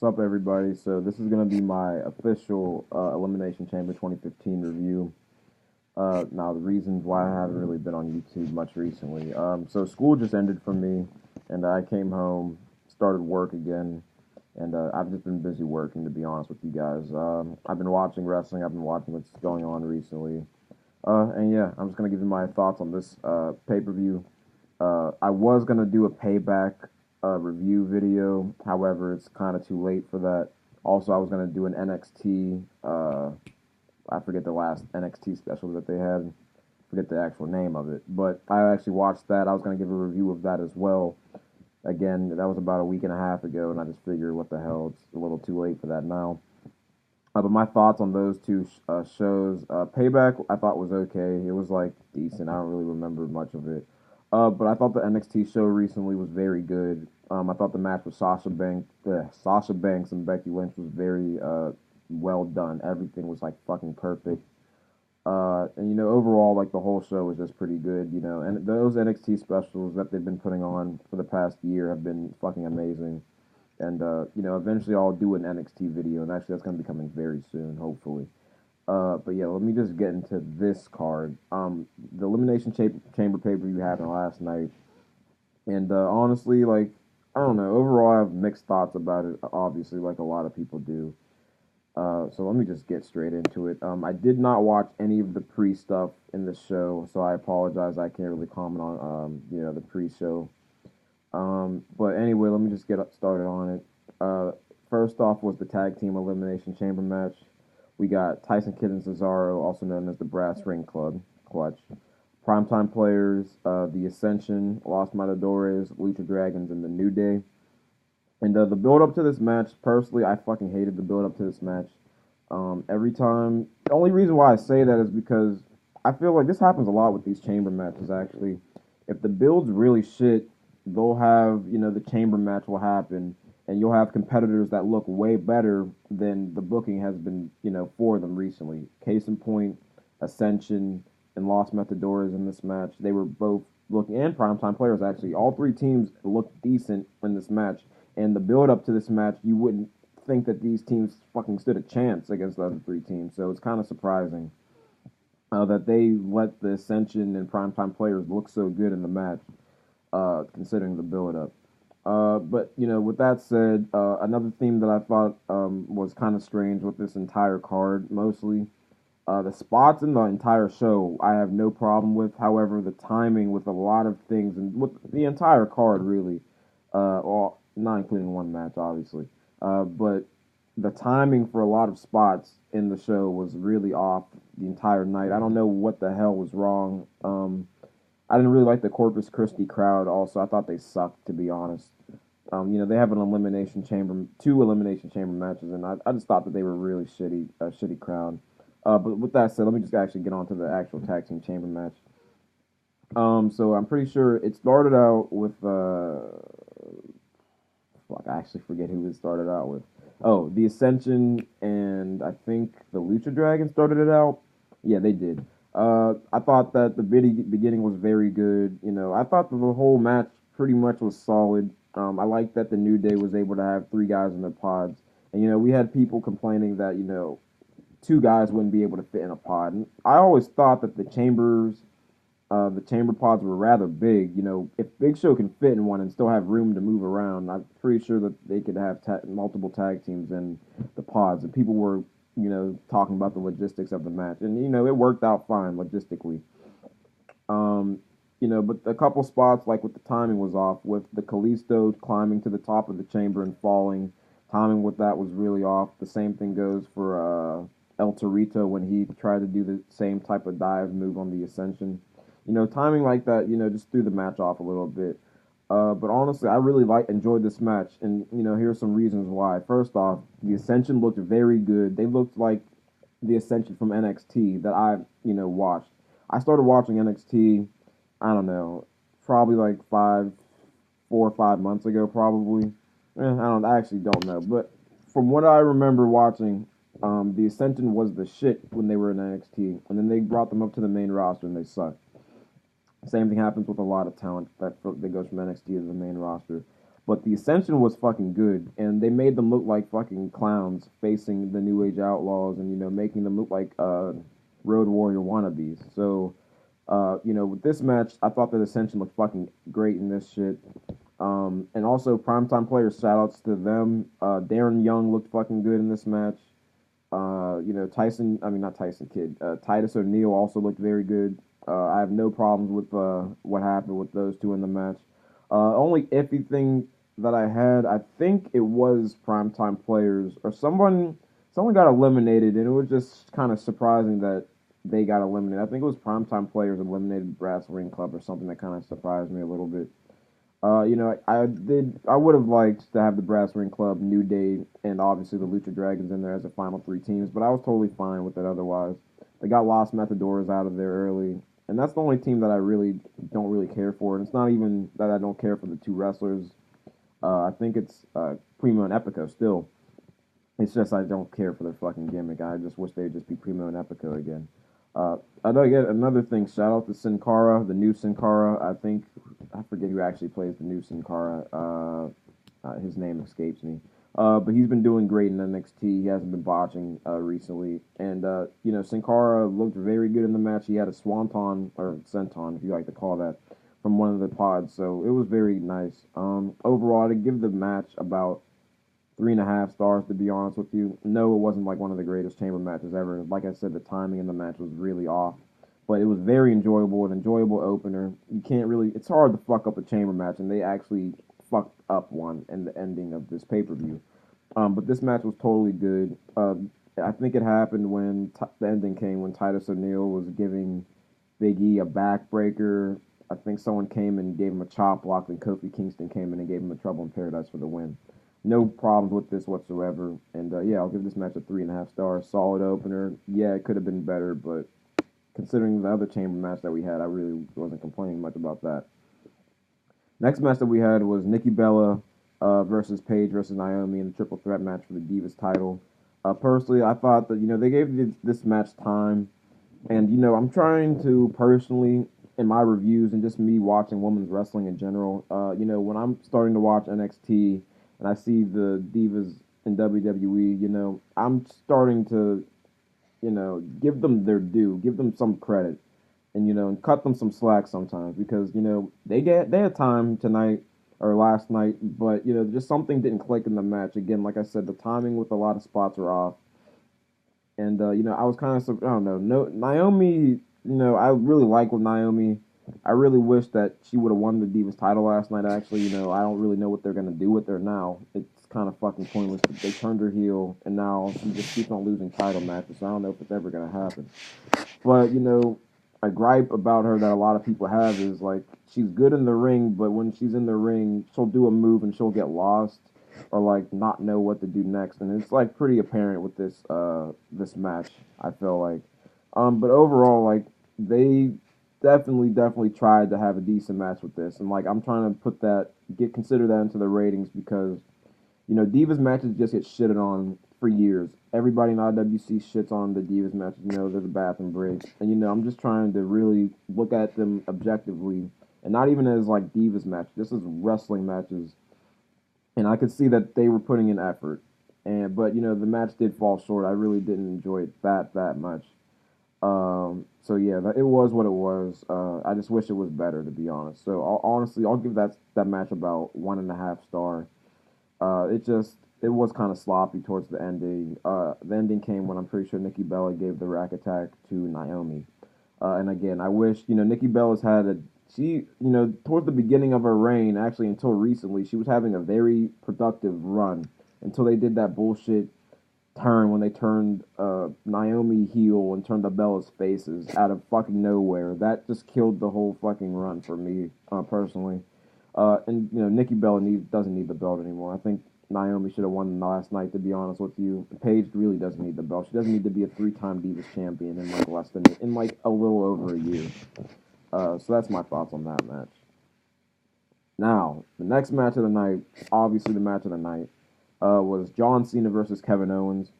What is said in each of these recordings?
What's up, everybody? So this is gonna be my official Elimination Chamber 2015 review. Now the reasons why I haven't really been on YouTube much recently. So school just ended for me, and I came home, started work again, and I've just been busy working. To be honest with you guys, I've been watching wrestling. I've been watching what's going on recently. And yeah, I'm just gonna give you my thoughts on this pay-per-view. I was gonna do a payback review video, however, it's kind of too late for that. Also, I was gonna do an NXT. I forget the last NXT special that they had. Forget the actual name of it, but I actually watched that. I was gonna give a review of that as well. Again, that was about a week and a half ago, and I just figured, what the hell, it's a little too late for that now. But my thoughts on those two shows, Payback, I thought was okay. It was like decent. I don't really remember much of it. But I thought the NXT show recently was very good. I thought the match with Sasha Banks and Becky Lynch was very well done. Everything was like fucking perfect. And overall, like the whole show was just pretty good. And those NXT specials that they've been putting on for the past year have been fucking amazing. And eventually I'll do an NXT video, and actually that's gonna be coming very soon, hopefully. But yeah, let me just get into this card. The Chamber pay per view happened last night, and honestly, like, I don't know. Overall, I have mixed thoughts about it. Obviously, like a lot of people do. So let me just get straight into it. I did not watch any of the pre stuff in the show, so I apologize. I can't really comment on the pre show. But anyway, let me just get started on it. First off was the tag team elimination chamber match. We got Tyson Kidd and Cesaro, also known as the Brass Ring Clutch. Primetime players, the Ascension, Los Matadores, Lucha Dragons, and the New Day. And the build up to this match, personally, I fucking hated the build up to this match. Every time, the only reason why I say that is because I feel like this happens a lot with these chamber matches. Actually, if the build's really shit, they'll have the chamber match will happen, and you'll have competitors that look way better than the booking has been for them recently. Case in point, Ascension and Los Matadores in this match, they were both looking, and primetime players actually. All three teams looked decent in this match, and the build up to this match, you wouldn't think that these teams fucking stood a chance against the other three teams. So it's kind of surprising that they let the Ascension and primetime players look so good in the match, considering the build up. But with that said, another theme that I thought was kind of strange with this entire card, mostly the spots in the entire show, I have no problem with. However, the timing with a lot of things and with the entire card, really, well, not including one match, obviously, but the timing for a lot of spots in the show was really off the entire night. I don't know what the hell was wrong. I didn't really like the Corpus Christi crowd. Also, I thought they sucked, to be honest. They have two elimination chamber matches, and I just thought that they were really shitty, shitty crowd. But with that said, let me just actually get on to the actual tag team chamber match. So I'm pretty sure it started out with fuck, I actually forget who it started out with. Oh, the Ascension and I think the Lucha Dragon started it out. Yeah, they did. I thought that the beginning was very good. I thought that the whole match pretty much was solid. I liked that the New Day was able to have three guys in their pods. And, we had people complaining that, two guys wouldn't be able to fit in a pod. And I always thought that the chamber pods were rather big. If Big Show can fit in one and still have room to move around, I'm pretty sure that they could have multiple tag teams in the pods. And people were, talking about the logistics of the match, and it worked out fine logistically. But a couple spots, like with the timing, was off. With the Kalisto climbing to the top of the chamber and falling, timing with that was really off. The same thing goes for El Torito when he tried to do the same type of dive move on the Ascension. Timing like that, just threw the match off a little bit. But honestly, I really enjoyed this match, and here's some reasons why. First off, the Ascension looked very good. They looked like the Ascension from NXT that I watched. I started watching NXT, I don't know, probably like 4 or 5 months ago, probably. I actually don't know, but from what I remember watching, the Ascension was the shit when they were in NXT, and then they brought them up to the main roster and they sucked. Same thing happens with a lot of talent that goes from NXT to the main roster. But the Ascension was fucking good, and they made them look like fucking clowns facing the New Age Outlaws, and making them look like Road Warrior wannabes. So, with this match, I thought that Ascension looked fucking great in this shit. And also primetime players, shout outs to them. Darren Young looked fucking good in this match. Not Tyson Kidd. Titus O'Neil also looked very good. I have no problems with what happened with those two in the match. Only iffy thing that I had, I think it was primetime players or someone got eliminated, and it was just kind of surprising that they got eliminated. I think it was primetime players eliminated Brass Ring Club or something that kind of surprised me a little bit. I would have liked to have the Brass Ring Club, New Day, and obviously the Lucha Dragons in there as the final three teams, but I was totally fine with it otherwise. They got Los Matadores out of there early, and that's the only team that I really don't really care for. And it's not even that I don't care for the two wrestlers. I think it's Primo and Epico still. It's just I don't care for their fucking gimmick. I just wish they'd just be Primo and Epico again. Another thing, shout out to Sin Cara, the new Sin Cara. I forget who actually plays the new Sin Cara. His name escapes me. But he's been doing great in NXT. He hasn't been botching recently. And, Sin Cara looked very good in the match. He had a swanton, or senton, if you like to call that, from one of the pods. So it was very nice. Overall, to give the match about 3.5 stars, to be honest with you. No, it wasn't like one of the greatest chamber matches ever. Like I said, the timing in the match was really off. But it was very enjoyable, an enjoyable opener. It's hard to fuck up a chamber match, and they actually fucked up one in the ending of this pay-per-view. But this match was totally good. I think it happened when the ending came, when Titus O'Neil was giving Big E a backbreaker. I think someone came and gave him a chop block, and Kofi Kingston came in and gave him a Trouble in Paradise for the win. No problems with this whatsoever. And I'll give this match a 3.5 stars. Solid opener. Yeah, it could have been better, but considering the other chamber match that we had, I really wasn't complaining much about that. Next match that we had was Nikki Bella versus Paige versus Naomi in a triple threat match for the Divas title. Personally, I thought that, they gave this match time. And, I'm trying to personally, in my reviews and just me watching women's wrestling in general, when I'm starting to watch NXT and I see the Divas in WWE, I'm starting to, give them their due, give them some credit, and and cut them some slack sometimes because they had time tonight or last night, but just something didn't click in the match. Again, like I said, the timing with a lot of spots were off, and I was kind of I don't know. No, Naomi, I really like with Naomi. I really wish that she would have won the Divas title last night. Actually, I don't really know what they're gonna do with her now. It's kind of fucking pointless. They turned her heel, and now she just keeps on losing title matches. So I don't know if it's ever gonna happen. But a gripe about her that a lot of people have is like she's good in the ring, but when she's in the ring, she'll do a move and she'll get lost or like not know what to do next, and it's like pretty apparent with this match. I feel like, but overall, like they definitely tried to have a decent match with this, and like I'm trying to consider that into the ratings because Divas matches just get shitted on for years. Everybody in IWC shits on the Divas matches. They're the bathroom breaks, and I'm just trying to really look at them objectively, and not even as like Divas matches, just as wrestling matches. And I could see that they were putting in effort, but the match did fall short. I really didn't enjoy it that much. So yeah, it was what it was. I just wish it was better, to be honest. So I'll give that match about 1.5 star. It was kind of sloppy towards the ending. The ending came when I'm pretty sure Nikki Bella gave the rack attack to Naomi. And again, I wish, Nikki Bella's towards the beginning of her reign, actually until recently, she was having a very productive run until they did that bullshit turn when they turned Naomi heel and turned the Bella's faces out of fucking nowhere. That just killed the whole fucking run for me, personally. And Nikki Bella doesn't need the belt anymore. I think Naomi should have won last night, to be honest with you. Paige really doesn't need the belt. She doesn't need to be a 3-time Divas champion in like a little over a year. So that's my thoughts on that match. Now, the next match of the night, obviously the match of the night, was John Cena versus Kevin Owens.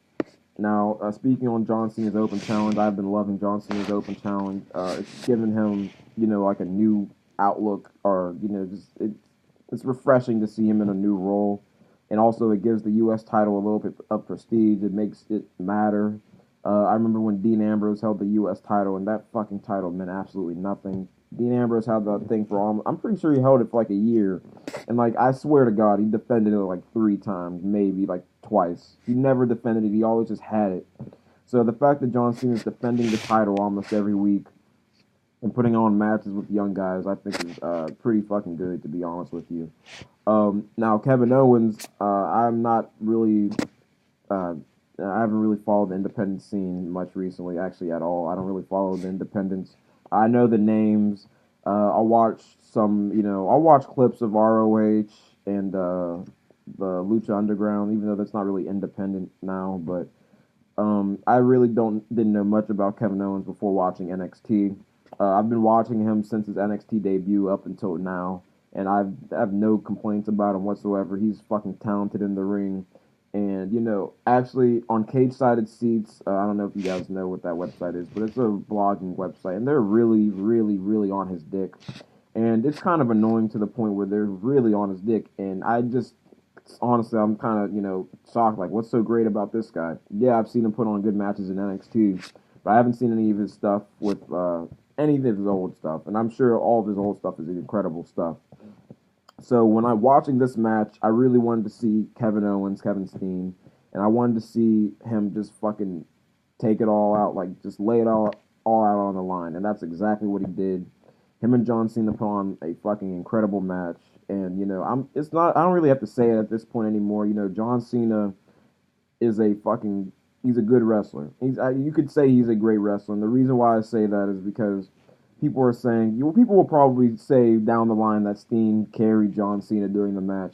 Now, speaking on John Cena's open challenge, I've been loving John Cena's open challenge. It's given him, like a new outlook, or it's refreshing to see him in a new role, and also it gives the U.S. title a little bit of prestige. It makes it matter. I remember when Dean Ambrose held the U.S. title, and that fucking title meant absolutely nothing. Dean Ambrose had that thing for I'm pretty sure he held it for like a year, and like I swear to God, he defended it like 3 times, maybe like twice. He never defended it. He always just had it. So the fact that John Cena is defending the title almost every week and putting on matches with young guys, I think is pretty fucking good, to be honest with you. Now Kevin Owens, I'm not really, I haven't really followed the independent scene much recently, actually at all. I don't really follow the independents. I know the names. I'll watch I'll watch clips of ROH and the Lucha Underground, even though that's not really independent now. But I really didn't know much about Kevin Owens before watching NXT. I've been watching him since his NXT debut up until now, and I have no complaints about him whatsoever. He's fucking talented in the ring. And, actually on Cage Sided Seats, I don't know if you guys know what that website is, but it's a blogging website, and they're really, really, really on his dick. And it's kind of annoying to the point where they're really on his dick, and I just, honestly, I'm kind of, shocked, like, what's so great about this guy? Yeah, I've seen him put on good matches in NXT, but I haven't seen any of his stuff with, any of his old stuff, and I'm sure all of his old stuff is incredible stuff. So when I'm watching this match, I really wanted to see Kevin Owens, Kevin Steen, and I wanted to see him just fucking take it all out, like just lay it all out on the line, and that's exactly what he did. Him and John Cena put on a fucking incredible match, and I don't really have to say it at this point anymore. John Cena is he's a good wrestler. You could say he's a great wrestler, and the reason why I say that is because people are saying, people will probably say down the line that Steen carried John Cena during the match,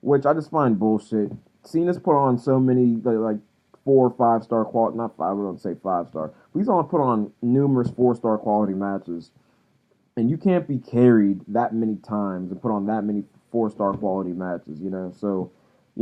which I just find bullshit. Cena's put on so many, like 4 or 5-star quality, not 5, I wouldn't say 5-star, but he's put on numerous 4-star quality matches, and you can't be carried that many times and put on that many 4-star quality matches, So,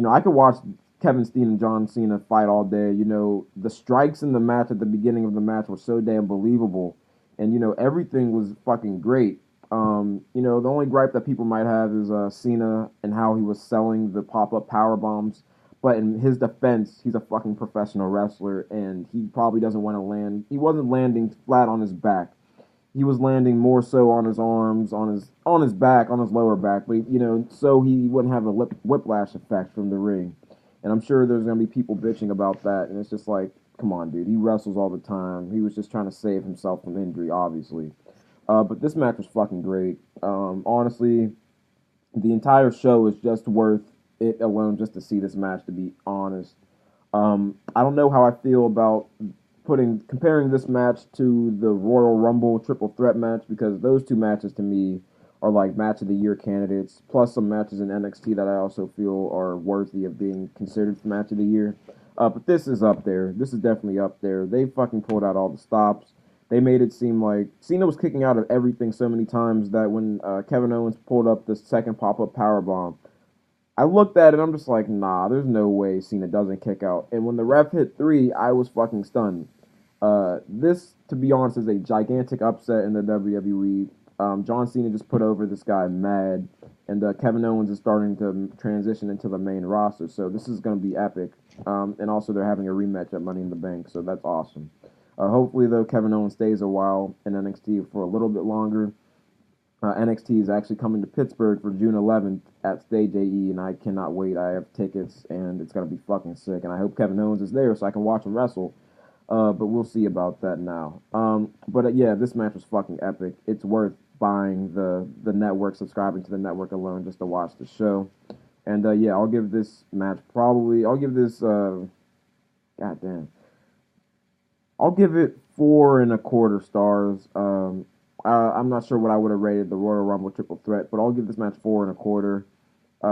I could watch Kevin Steen and John Cena fight all day. The strikes in the match at the beginning of the match were so damn believable. And, everything was fucking great. The only gripe that people might have is Cena and how he was selling the pop-up power bombs. But in his defense, he's a fucking professional wrestler, and he probably doesn't want to land. He wasn't landing flat on his back. He was landing more so on his arms, on his back, on his lower back. But so he wouldn't have a whiplash effect from the ring. And I'm sure there's gonna be people bitching about that, and it's just like, come on, dude. He wrestles all the time. He was just trying to save himself from injury, obviously. But this match was fucking great. Honestly, the entire show is just worth it alone just to see this match, to be honest. I don't know how I feel about comparing this match to the Royal Rumble triple threat match, because those two matches to me are like match of the year candidates, plus some matches in NXT that I also feel are worthy of being considered for match of the year. But this is up there. This is definitely up there. They fucking pulled out all the stops. They made it seem like Cena was kicking out of everything so many times that when Kevin Owens pulled up the second pop-up powerbomb, I looked at it and I'm just like, nah, there's no way Cena doesn't kick out. And when the ref hit 3, I was fucking stunned. This, to be honest, is a gigantic upset in the WWE. John Cena just put over this guy mad, and Kevin Owens is starting to transition into the main roster, so this is going to be epic. And also they're having a rematch at Money in the Bank, so that's awesome. Hopefully, though, Kevin Owens stays a while in NXT for a little bit longer. NXT is actually coming to Pittsburgh for June 11th at Stage AE, and I cannot wait. I have tickets, and it's going to be fucking sick, and I hope Kevin Owens is there so I can watch him wrestle. But we'll see about that now. Yeah, this match was fucking epic. It's worth buying the network, subscribing to the network alone just to watch the show. And yeah, I'll give this match goddamn. I'll give it 4.25 stars. I'm not sure what I would have rated the Royal Rumble triple threat, but I'll give this match 4.25.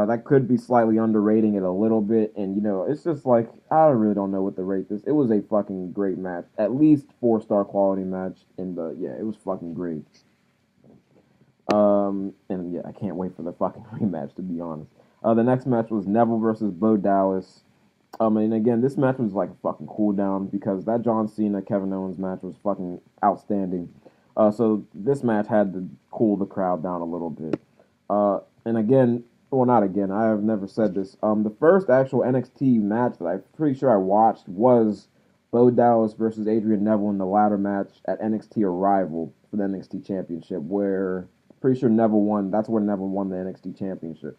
That could be slightly underrating it a little bit, and it's just like I really don't know what to rate this. It was a fucking great match, at least 4-star quality match, and it was fucking great. And yeah, I can't wait for the fucking rematch, to be honest. The next match was Neville versus Bo Dallas. And again, this match was like a fucking cool down because that John Cena Kevin Owens match was fucking outstanding. So this match had to cool the crowd down a little bit. And again, well, not again. I have never said this. The first actual NXT match that I'm pretty sure I watched was Bo Dallas versus Adrian Neville in the ladder match at NXT Arrival for the NXT Championship, where pretty sure Neville won. That's where Neville won the NXT Championship.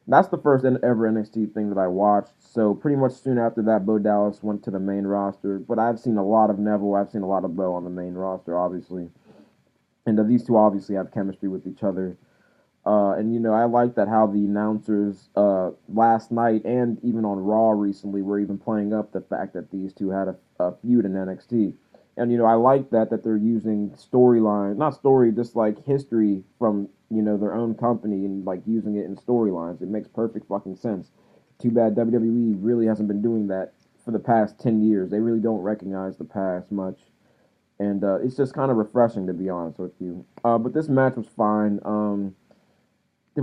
That's the first ever NXT thing that I watched. So pretty much soon after that, Bo Dallas went to the main roster. But I've seen a lot of Neville. I've seen a lot of Bo on the main roster, obviously. And these two obviously have chemistry with each other. And I like that how the announcers last night and even on Raw recently were even playing up the fact that these two had a feud in NXT. And I like that they're using storyline, not story, just like history from their own company and like using it in storylines. It makes perfect fucking sense. Too bad WWE really hasn't been doing that for the past 10 years. They really don't recognize the past much. And it's just kind of refreshing, to be honest with you. But this match was fine. It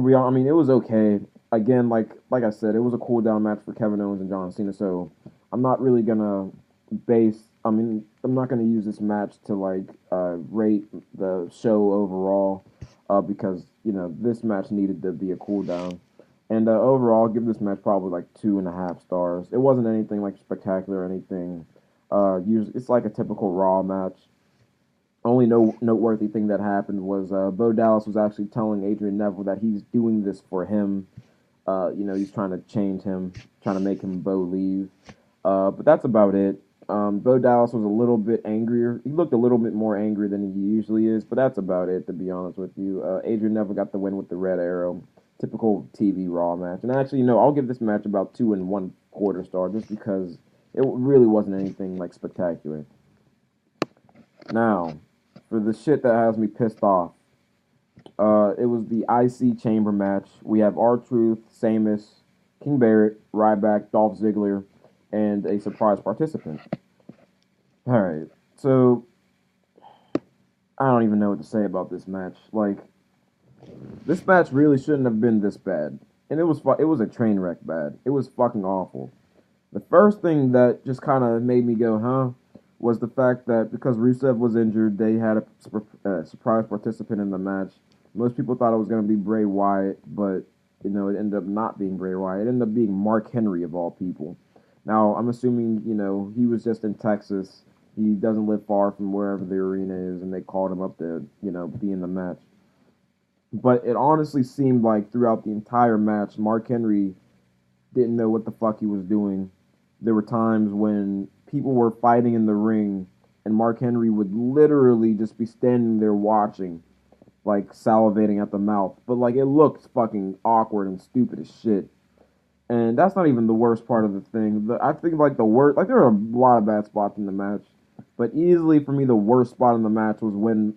was okay. Again, like I said, it was a cool down match for Kevin Owens and John Cena. So I'm not really gonna I'm not gonna use this match to rate the show overall, because this match needed to be a cool down. And overall, I'll give this match probably like 2.5 stars. It wasn't anything like spectacular or anything. Usually it's like a typical Raw match. Only noteworthy thing that happened was Bo Dallas was actually telling Adrian Neville that he's doing this for him. He's trying to change him, trying to make him Bo leave. But that's about it. Bo Dallas was a little bit angrier. He looked a little bit more angry than he usually is, but that's about it, to be honest with you. Adrian Neville got the win with the red arrow. Typical TV Raw match. And actually, I'll give this match about 2.25 star just because it really wasn't anything like spectacular. Now, for the shit that has me pissed off, it was the Icy Chamber match. We have R-Truth, Sheamus, King Barrett, Ryback, Dolph Ziggler, and a surprise participant. Alright, so I don't even know what to say about this match. Like, this match really shouldn't have been this bad. And it was a train wreck bad. It was fucking awful. The first thing that just kind of made me go, huh? Was the fact that because Rusev was injured, they had a surprise participant in the match. Most people thought it was going to be Bray Wyatt, but it ended up not being Bray Wyatt. It ended up being Mark Henry of all people. Now, I'm assuming, he was just in Texas. He doesn't live far from wherever the arena is, and they called him up to, be in the match. But it honestly seemed like throughout the entire match, Mark Henry didn't know what the fuck he was doing. There were times when people were fighting in the ring, and Mark Henry would literally just be standing there watching, like salivating at the mouth. But like it looked fucking awkward and stupid as shit. And that's not even the worst part of the thing. I think like the worst, like there were a lot of bad spots in the match, but easily for me the worst spot in the match was when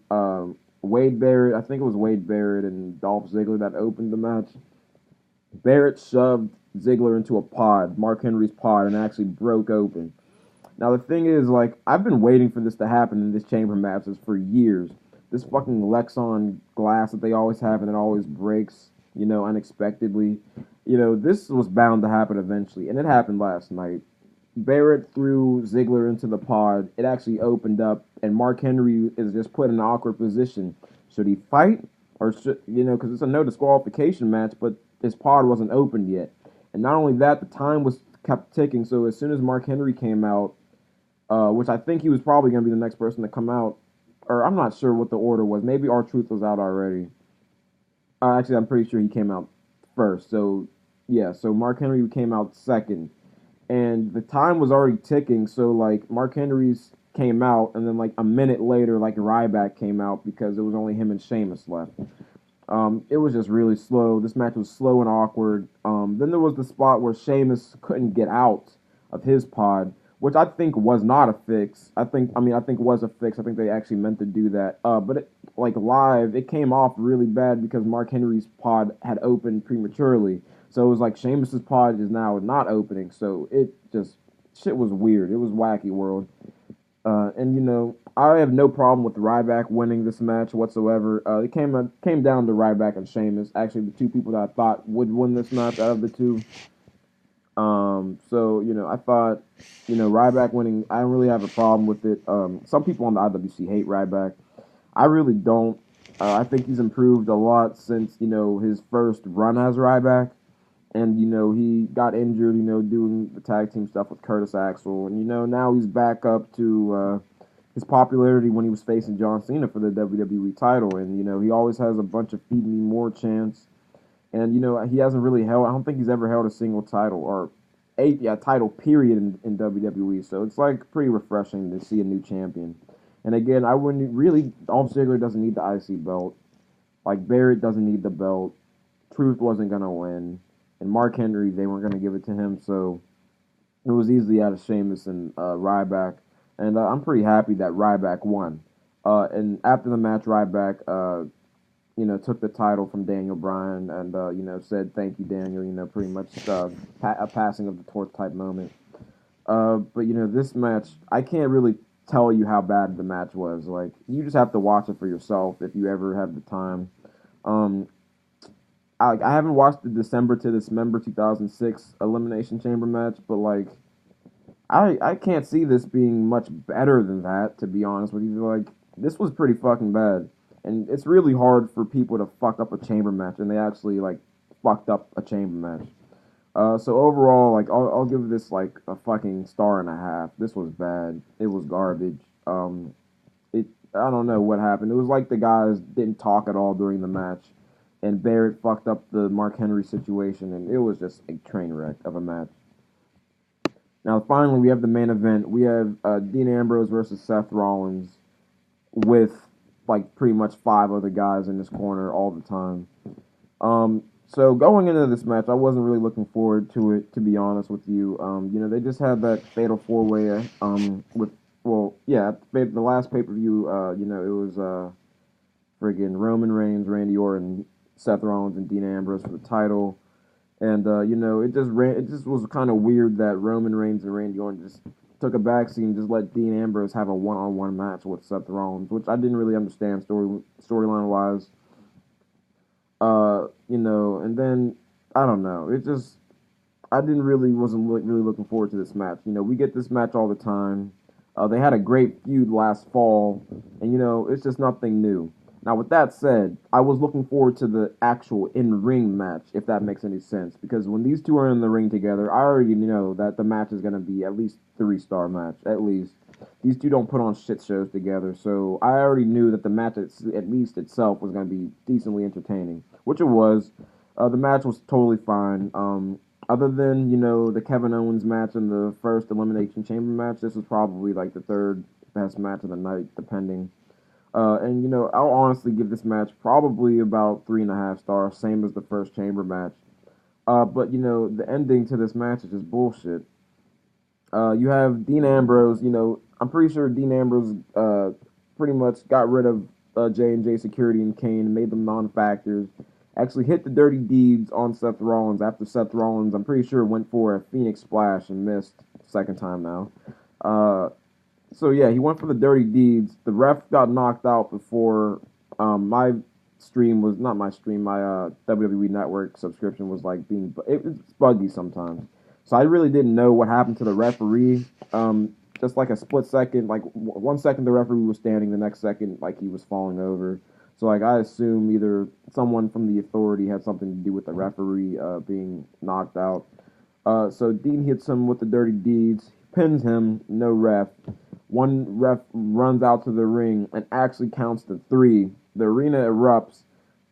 Wade Barrett, I think it was Wade Barrett and Dolph Ziggler that opened the match. Barrett shoved Ziggler into a pod, Mark Henry's pod, and actually broke open. Now the thing is, like, I've been waiting for this to happen in this chamber matches for years. This fucking Lexon glass that they always have and it always breaks, unexpectedly. This was bound to happen eventually, and it happened last night. Barrett threw Ziggler into the pod. It actually opened up, and Mark Henry is just put in an awkward position. Should he fight? Or should, because it's a no disqualification match, but his pod wasn't opened yet. And not only that, the time was kept ticking, so as soon as Mark Henry came out, which I think he was probably going to be the next person to come out, or I'm not sure what the order was. Maybe R-Truth was out already. Actually, I'm pretty sure he came out first. So, yeah, so Mark Henry came out second. And the time was already ticking, so, like, Mark Henry's came out, and then, like, a minute later, like, Ryback came out because it was only him and Sheamus left. It was just really slow. This match was slow and awkward. Then there was the spot where Sheamus couldn't get out of his pod, which I think was not a fix. I think was a fix. I think they actually meant to do that. But live, it came off really bad because Mark Henry's pod had opened prematurely. So it was like Sheamus's pod is now not opening. So it just, shit was weird. It was wacky world. And I have no problem with Ryback winning this match whatsoever. It came down to Ryback and Sheamus. Actually, the two people that I thought would win this match out of the two. So, I thought, Ryback winning, I don't really have a problem with it. Some people on the IWC hate Ryback. I really don't. I think he's improved a lot since, his first run as Ryback. And, he got injured, doing the tag team stuff with Curtis Axel. And, now he's back up to his popularity when he was facing John Cena for the WWE title. And, he always has a bunch of feed me more chants. And, he hasn't really held, I don't think he's ever held a single title or title period in WWE. So it's like pretty refreshing to see a new champion. And again, I wouldn't really, Dolph Ziggler doesn't need the IC belt. Like, Barrett doesn't need the belt. Truth wasn't going to win. And Mark Henry, they weren't going to give it to him, so it was easily out of Sheamus and Ryback. And I'm pretty happy that Ryback won. And after the match, Ryback, took the title from Daniel Bryan and, said, "Thank you, Daniel," pretty much a passing of the torch type moment. But, this match, I can't really tell you how bad the match was. Like, you just have to watch it for yourself if you ever have the time. I haven't watched the December to Dismember 2006 Elimination Chamber match, but like, I can't see this being much better than that, to be honest with you. Like, this was pretty fucking bad, and it's really hard for people to fuck up a chamber match, and they actually like fucked up a chamber match. So overall, like, I'll give this like a fucking star and a half. This was bad. It was garbage. I don't know what happened. It was like the guys didn't talk at all during the match. And Barrett fucked up the Mark Henry situation, and it was just a train wreck of a match. Now, finally, we have the main event. We have Dean Ambrose versus Seth Rollins with, like, pretty much 5 other guys in this corner all the time. So going into this match, I wasn't really looking forward to it, to be honest with you. They just had that fatal 4-way the last pay-per-view, it was friggin' Roman Reigns, Randy Orton, Seth Rollins, and Dean Ambrose for the title. And, it just was kind of weird that Roman Reigns and Randy Orton just took a backseat and just let Dean Ambrose have a one-on-one match with Seth Rollins, which I didn't really understand storyline-wise. And then, I don't know, I wasn't really looking forward to this match. We get this match all the time. They had a great feud last fall, and, it's just nothing new. Now, with that said, I was looking forward to the actual in-ring match, if that makes any sense, because when these two are in the ring together, I already know that the match is going to be at least 3-star match, at least. These two don't put on shit shows together, so I already knew that the match at least itself was going to be decently entertaining, which it was. The match was totally fine. Other than, the Kevin Owens match and the first Elimination Chamber match, this was probably like the third best match of the night, depending. I'll honestly give this match probably about 3.5 stars, same as the first chamber match. But the ending to this match is just bullshit. You have Dean Ambrose, I'm pretty sure Dean Ambrose pretty much got rid of J&J Security and Kane and made them non-factors. Actually hit the dirty deeds on Seth Rollins after Seth Rollins, I'm pretty sure, went for a Phoenix Splash and missed second time now. So yeah, he went for the dirty deeds. The ref got knocked out before my stream was not my stream. My WWE Network subscription was like it's buggy sometimes. So I really didn't know what happened to the referee. Just like a split second, like 1 second the referee was standing, the next second like he was falling over. So like I assume either someone from the authority had something to do with the referee being knocked out. So Dean hits him with the dirty deeds, pins him, no ref. One ref runs out to the ring and actually counts to 3. The arena erupts.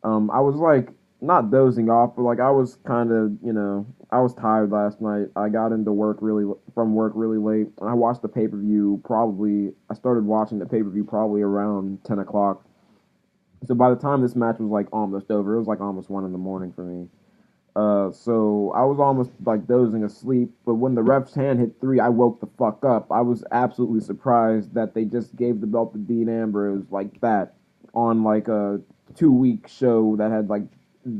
I was like not dozing off, but like I was kind of, I was tired last night. I got into work from work really late. And I watched the pay-per-view I started watching the pay-per-view probably around 10 o'clock. So by the time this match was like almost over, it was like almost 1 in the morning for me. So I was almost like dozing asleep, but when the ref's hand hit 3, I woke the fuck up. I was absolutely surprised that they just gave the belt to Dean Ambrose like that on like a 2-week show that had like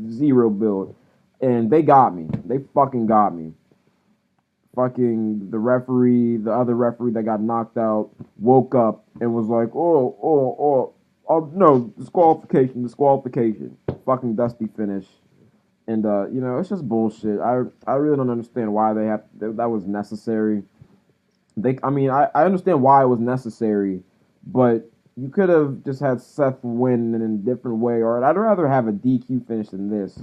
0 build. And they got me. They fucking got me. Fucking the other referee that got knocked out, woke up and was like, oh, no, disqualification. Fucking dusty finish. And, it's just bullshit. I really don't understand why that was necessary. I understand why it was necessary, but you could have just had Seth win in a different way, or I'd rather have a DQ finish than this.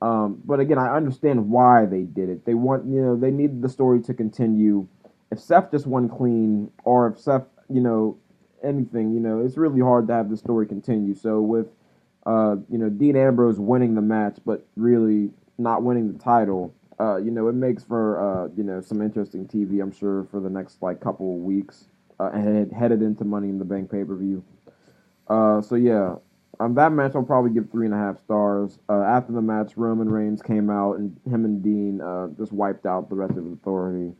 But again, I understand why they did it. They want, they needed the story to continue. If Seth just won clean, or if Seth, anything, it's really hard to have the story continue. So with, Dean Ambrose winning the match, but really not winning the title, it makes for, some interesting TV, I'm sure, for the next like couple of weeks, headed into Money in the Bank pay-per-view. So yeah, that match I'll probably give 3.5 stars. After the match, Roman Reigns came out and him and Dean just wiped out the rest of his authority.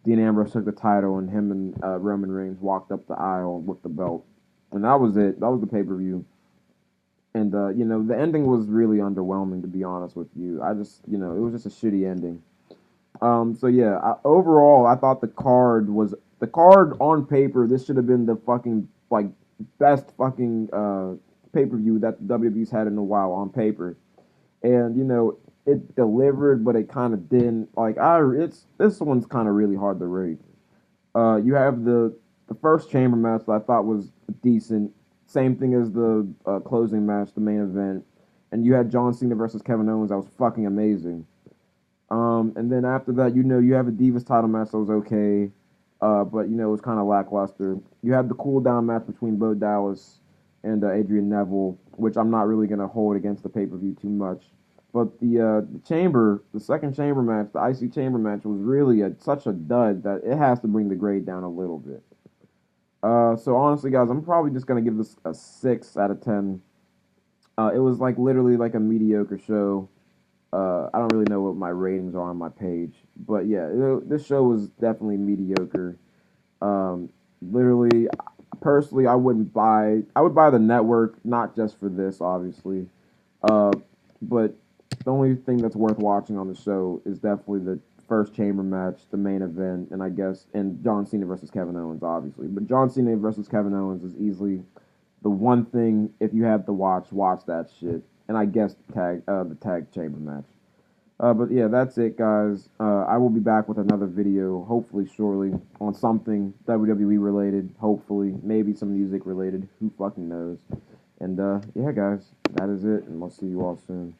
Dean Ambrose took the title and him and Roman Reigns walked up the aisle with the belt, and that was it. That was the pay-per-view. And the ending was really underwhelming, to be honest with you. I just, it was just a shitty ending. So yeah, overall, I thought the card on paper. This should have been the fucking like best fucking pay per view that the WWE's had in a while on paper, and it delivered, but it kind of didn't. Like this one's kind of really hard to rate. You have the first chamber match that I thought was decent. Same thing as the closing match, the main event, and you had John Cena versus Kevin Owens. That was fucking amazing. And then after that, you have a Divas title match that was okay, but it was kind of lackluster. You had the cool down match between Bo Dallas and Adrian Neville, which I'm not really gonna hold against the pay per view too much. But the second chamber match, the Icy Chamber match, was really such a dud that it has to bring the grade down a little bit. So honestly, guys, I'm probably just gonna give this a 6 out of 10. It was like literally like a mediocre show. I don't really know what my ratings are on my page, but yeah, this show was definitely mediocre. Literally, personally, I wouldn't buy. I would buy the network, not just for this, obviously. Uh, but the only thing that's worth watching on the show is definitely the first chamber match, the main event, and I guess and John Cena versus Kevin Owens, obviously. But John Cena versus Kevin Owens is easily the one thing. If you have to watch that shit. And I guess the tag chamber match. But yeah, that's it, guys. I will be back with another video, hopefully shortly, on something WWE related. Hopefully, maybe some music related. Who fucking knows? And yeah, guys, that is it, and we'll see you all soon.